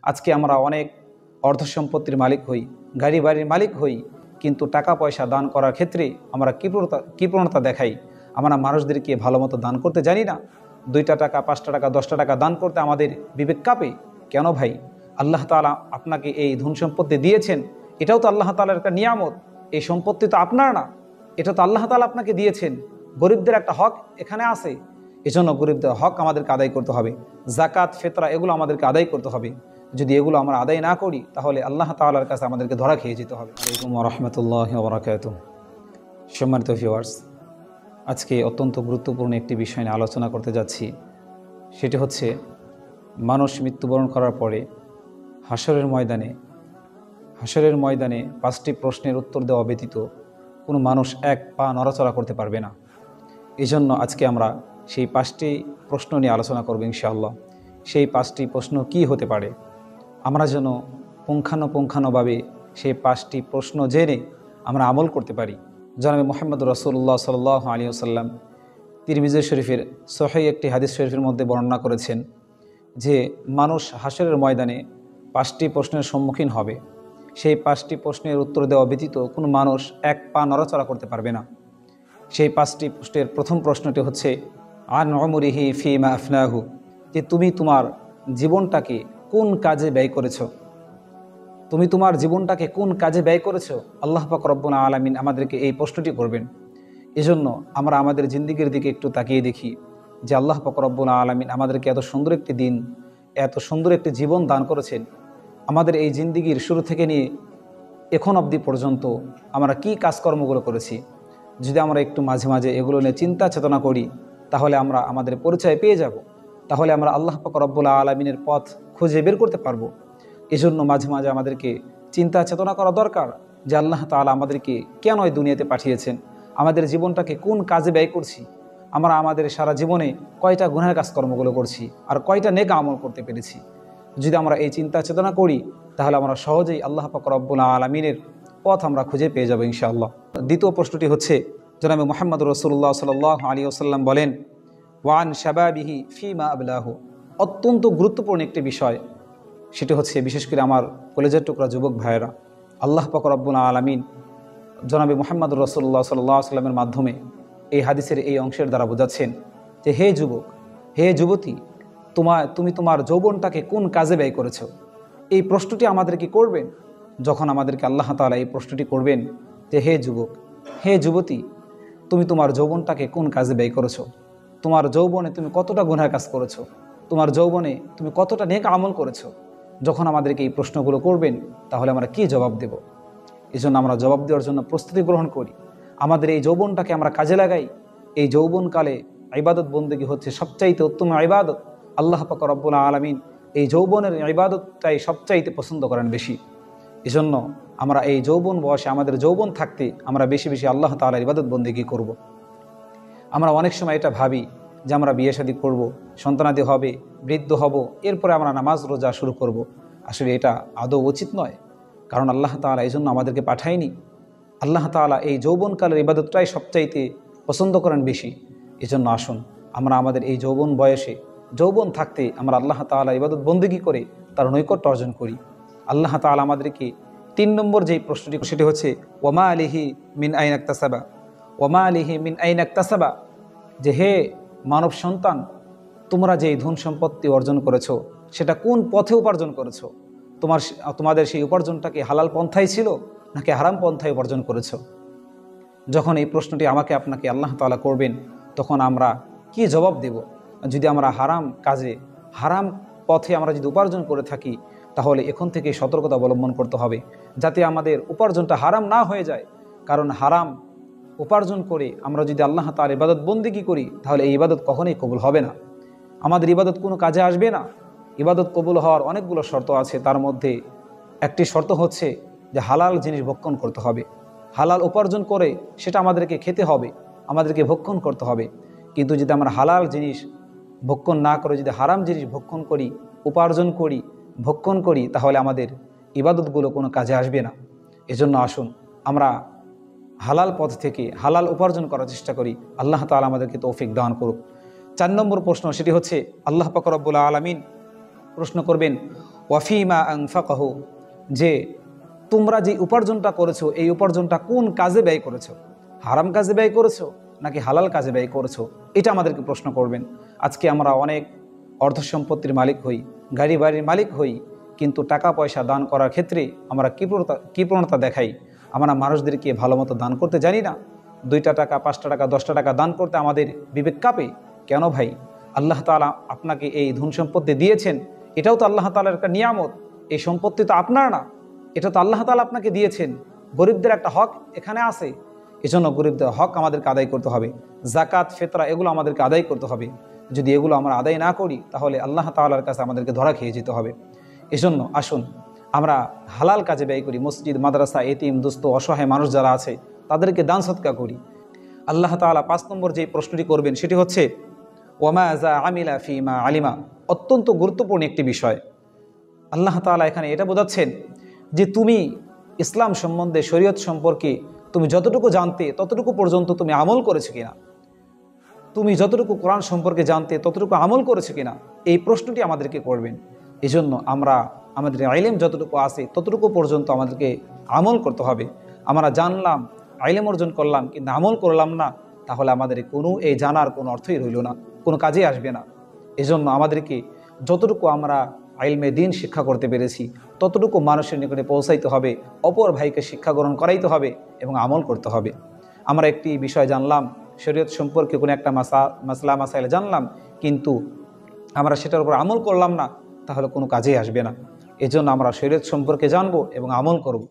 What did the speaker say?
আজকে আমরা অনেক অর্ধ সম্পত্তির মালিক হই, গাড়ি বাড়ির মালিক হই, কিন্তু টাকা পয়সা দান করার ক্ষেত্রে আমরা কৃপণতা দেখাই। আমরা মানুষদেরকে ভালো মতো দান করতে জানি না। 2টা টাকা, 5টা টাকা, 10টা টাকা দান করতে আমাদের বিবেক কাঁপে। কেন ভাই? আল্লাহ তাআলা আপনাকে এই ধন সম্পত্তি দিয়েছেন, এটাও তো আল্লাহ তাআলার একটা নিয়ামত। এই সম্পত্তি তো আপনার না, এটা তো আল্লাহ তাআলা আপনাকে দিয়েছেন। গরিবদের একটা হক এখানে আছে, এজন্য গরিবদের হক আমাদেরকে আদায় করতে হবে। জাকাত, ফিতরা এগুলো আমাদেরকে আদায় করতে হবে। যদি এগুলো আমরা আদায় না করি তাহলে আল্লাহ তাআলার কাছে আমাদেরকে ধরা খেয়ে যেতে হবে। আলাইকুম ওয়া রাহমাতুল্লাহি ওয়া বারাকাতুহু। সম্মানিত ভিউয়ার্স, আজকে অত্যন্ত গুরুত্বপূর্ণ একটি বিষয় নিয়ে আলোচনা করতে যাচ্ছি। সেটি হচ্ছে মানুষ মৃত্যুবরণ করার পরে হাসরের ময়দানে 5টি প্রশ্নের উত্তর দেওয়া ব্যতীত কোনো মানুষ এক পা নড়াচড়া করতে পারবে না। এই জন্য আজকে আমরা সেই 5টি প্রশ্ন নিয়ে আলোচনা করব ইনশাআল্লাহ। সেই 5টি প্রশ্ন কি হতে পারে, আমরা যেন পুঙ্খানুপুঙ্খানুভাবে সেই 5টি প্রশ্ন জেনে আমরা আমল করতে পারি। জনাবে মুহাম্মদ রাসূলুল্লাহ সাল্লাল্লাহু আলাইহি ওয়াসাল্লাম তিরমিজি শরীফের সহিহ একটি হাদিস শরীফের মধ্যে বর্ণনা করেছেন যে মানুষ হাসরের ময়দানে 5টি প্রশ্নের সম্মুখীন হবে। সেই 5টি প্রশ্নের উত্তর দেওয়া ব্যতীত কোনো মানুষ এক পা নড়াচড়া করতে পারবে না। সেই 5টি প্রশ্নের প্রথম প্রশ্নটি হচ্ছে আন উমরিহি ফিমা আফনাহু, যে তুমি তোমার জীবনটাকে কোন কাজে ব্যয় করেছো। তুমি তোমার জীবনটাকে কোন কাজে ব্যয় করেছো। আল্লাহ পাক রব্বুল আলামিন আমাদেরকে এই প্রশ্নটি করবেন। এজন্য আমরা আমাদের জিন্দেগির দিকে একটু তাকিয়ে দেখি যে আল্লাহ পাক রব্বুল আলামিন আমাদেরকে এত সুন্দর একটি দিন, এত সুন্দর একটি জীবন দান করেছেন। আমাদের এই জিন্দেগির শুরু থেকে নিয়ে এখন অবধি পর্যন্ত আমরা কি কাজকর্মগুলো করেছি, যদি আমরা একটু মাঝে মাঝে এগুলো নিয়ে চিন্তা চেতনা করি তাহলে আমরা আমাদের পরিচয় পেয়ে যাব। তাহলে আমরা আল্লাহ পাক রব্বুল আলামিনের পথ খুঁজে বের করতে পারবো। এজন্য মাঝে মাঝে আমাদেরকে চিন্তা চেতনা করা দরকার যে আল্লাহ তাআলা আমাদেরকে কেন এই দুনিয়াতে পাঠিয়েছেন, আমাদের জীবনটাকে কোন কাজে ব্যয় করছি, আমরা আমাদের সারা জীবনে কয়টা গুনাহের কাজকর্মগুলো করছি আর কয়টা নেক আমল করতে পেরেছি। যদি আমরা এই চিন্তা চেতনা করি তাহলে আমরা সহজেই আল্লাহ পাক রব্বুল আলামিনের পথ আমরা খুঁজে পেয়ে যাব ইনশাআল্লাহ। দ্বিতীয় প্রশ্নটি হচ্ছে জনাবে মুহাম্মদ রাসূলুল্লাহ সাল্লাল্লাহু আলাইহি ওয়াসাল্লাম বলেন ওয়ান শাবাবিহি ফিমা আবলাহু। অত্যন্ত গুরুত্বপূর্ণ একটি বিষয়, সেটি হচ্ছে বিশেষ করে আমার কলেজের টুকরা যুবক ভাইয়েরা, আল্লাহ পাক রব্বুল আলামিন জনাবে মুহাম্মদ রাসূলুল্লাহ সাল্লাল্লাহু আলাইহি ওয়াসাল্লামের মাধ্যমে এই হাদিসের এই অংশের দ্বারা বোঝাচ্ছেন যে হে যুবক, হে যুবতী, তুমি তোমার যৌবনটাকে কোন কাজে ব্যয় করেছো। এই প্রশ্নটি আমাদেরকে করবেন যখন আমাদেরকে আল্লাহ তাআলা এই প্রশ্নটি করবেন যে হে যুবক, হে যুবতী, তুমি তোমার যৌবনটাকে কোন কাজে ব্যয় করেছো। তোমার যৌবনে তুমি কতটা গুনাহ কাজ করেছো, তোমার যৌবনে তুমি কতটা নেক আমল করেছো। যখন আমাদেরকে এই প্রশ্নগুলো করবেন তাহলে আমরা কি জবাব দেব। এই জন্য আমরা জবাব দেওয়ার জন্য প্রস্তুতি গ্রহণ করি, আমাদের এই যৌবনটাকে আমরা কাজে লাগাই। এই যৌবনকালে ইবাদত বন্দেগী হচ্ছে সবচাইতে উত্তম ইবাদত। আল্লাহ পাক রব্বুল আলামিন এই যৌবনের ইবাদতটাই সবচাইতে পছন্দ করেন বেশি। এজন্য আমরা এই যৌবন বয়সে, আমাদের যৌবন থাকতে আমরা বেশি বেশি আল্লাহ তাআলার ইবাদত বন্দেগী করব। আমরা অনেক সময় এটা ভাবি যে আমরা বিয়ে শাদী করব, সন্তানাদি হবে, বৃদ্ধ হব, এরপরে আমরা নামাজ রোজা শুরু করব। আসলে এটা আদৌ উচিত নয়, কারণ আল্লাহ তাআলা এই জন্য আমাদেরকে পাঠায়নি। আল্লাহ তাআলা এই যৌবনকালের ইবাদতটাই সবচাইতে পছন্দ করেন বেশি। এজন্য আসুন আমরা আমাদের এই যৌবন বয়সে, যৌবন থাকতে আমরা আল্লাহ তাআলা ইবাদত বন্দেগী করে তার নৈকট্য অর্জন করি। আল্লাহ তাআলা আমাদেরকে 3 নম্বর যেই প্রশ্নটি, সেটি হচ্ছে ওয়ামা আলিহি মিন আইনা ইকতাসাবা। ওয়ামা আলিহি মিন আইনা ইকতাসাবা, যে হে মানব সন্তান, তোমরা যে ধন সম্পত্তি অর্জন করেছো সেটা কোন পথে উপার্জন করেছো। তোমাদের সেই উপার্জনটাকে হালাল পন্থায় ছিল নাকি হারাম পন্থায় উপার্জন করেছো। যখন এই প্রশ্নটি আমাকে আপনাকে আল্লাহ তাআলা করবেন তখন আমরা কি জবাব দেব। যদি আমরা হারাম কাজে, হারাম পথে আমরা যদি উপার্জন করে থাকি তাহলে এখন থেকে সতর্কতা অবলম্বন করতে হবে যাতে আমাদের উপার্জনটা হারাম না হয়ে যায়। কারণ হারাম উপার্জন করে আমরা যদি আল্লাহ তাআলার ইবাদত বন্দেগী করি তাহলে এই ইবাদত কখনোই কবুল হবে না, আমাদের ইবাদত কোনো কাজে আসবে না। ইবাদত কবুল হওয়ার অনেকগুলো শর্ত আছে, তার মধ্যে একটি শর্ত হচ্ছে যে হালাল জিনিস ভক্ষণ করতে হবে। হালাল উপার্জন করে সেটা আমাদেরকে খেতে হবে, আমাদেরকে ভক্ষণ করতে হবে। কিন্তু যদি আমরা হালাল জিনিস ভক্ষণ না করে যদি হারাম জিনিস ভক্ষণ করি, উপার্জন করি, ভক্ষণ করি, তাহলে আমাদের ইবাদতগুলো কোনো কাজে আসবে না। এজন্য আসুন আমরা হালাল পথ থেকে হালাল উপার্জন করার চেষ্টা করি। আল্লাহ তাআলা আমাদেরকে তৌফিক দান করুক। 4 নম্বর প্রশ্ন, সেটি হচ্ছে আল্লাহ পাক রব্বুল আলামিন প্রশ্ন করবেন ওয়াফিমা আনফাকাহু, যে তোমরা যে উপার্জনটা করেছো এই উপার্জনটা কোন কাজে ব্যয় করেছো, হারাম কাজে ব্যয় করেছো নাকি হালাল কাজে ব্যয় করেছো, এটা আমাদেরকে প্রশ্ন করবেন। আজকে আমরা অনেক অর্ধ সম্পত্তির মালিক হই, গাড়ি বাড়ির মালিক হই, কিন্তু টাকা পয়সা দান করার ক্ষেত্রে আমরা কৃপণতা দেখাই। আমরা মানুষদেরকে ভালো মতো দান করতে জানি না। 2টা টাকা, 5টা টাকা, 10টা টাকা দান করতে আমাদের বিবেক কাঁপে। কেন ভাই? আল্লাহ তাআলা আপনাকে এই ধন সম্পত্তি দিয়েছেন, এটাও তো আল্লাহ তাআলার একটা নিয়ামত। এই সম্পত্তি তো আপনার না, এটা তো আল্লাহ তাআলা আপনাকে দিয়েছেন। গরিবদের একটা হক এখানে আছে, এজন্য গরিবদের হক আমাদেরকে আদায় করতে হবে। জাকাত, ফিতরা এগুলো আমাদেরকে আদায় করতে হবে। যদি এগুলো আমরা আদায় না করি তাহলে আল্লাহ তাআলার কাছে আমাদেরকে ধরা খেয়ে যেতে হবে। এজন্য আসুন আমরা হালাল কাজে ব্যয় করি। মসজিদ, মাদ্রাসা, এতিম, দুস্থ, অসহায় মানুষ যারা আছে তাদেরকে দান সদকা করি। আল্লাহ তাআলা 5 নম্বর যে প্রশ্নটি করবেন সেটি হচ্ছে ওয়ামা যা আমিলা ফিমা আলিমা। অত্যন্ত গুরুত্বপূর্ণ একটি বিষয়। আল্লাহ তাআলা এখানে এটা বোঝাচ্ছেন যে তুমি ইসলাম সম্বন্ধে, শরীয়ত সম্পর্কে তুমি যতটুকু জানতে ততটুকু পর্যন্ত তুমি আমল করেছো কিনা, তুমি যতটুকু কোরআন সম্পর্কে জানতে ততটুকু আমল করেছো কিনা, এই প্রশ্নটি আমাদেরকে করবেন। এজন্য আমরা আমাদের ইলম যতটুকু আছে ততটুকু পর্যন্ত আমাদেরকে আমল করতে হবে। আমরা জানলাম, ইলম অর্জন করলাম, কিন্তু আমল করলাম না, তাহলে আমাদের এই জানার কোনো অর্থই রইল না, কোনো কাজে আসবে না। এজন্য আমাদেরকে যতটুকু আমরা ইলমে দ্বীন শিক্ষা করতে পেরেছি ততটুকু মানুষের নিকটে পৌঁছাইতে হবে, অপর ভাইকে শিক্ষা গ্রহণ করাইতে হবে এবং আমল করতে হবে। আমরা একটি বিষয় জানলাম, শরীয়ত সম্পর্কে কোনো একটা মাসলা মাসাইল জানলাম, কিন্তু আমরা সেটার উপর আমল করলাম না, তাহলে কোনো কাজেই আসবে না। এজন্য আমরা শরীয়ত সম্পর্কে জানবো এবং আমল করব।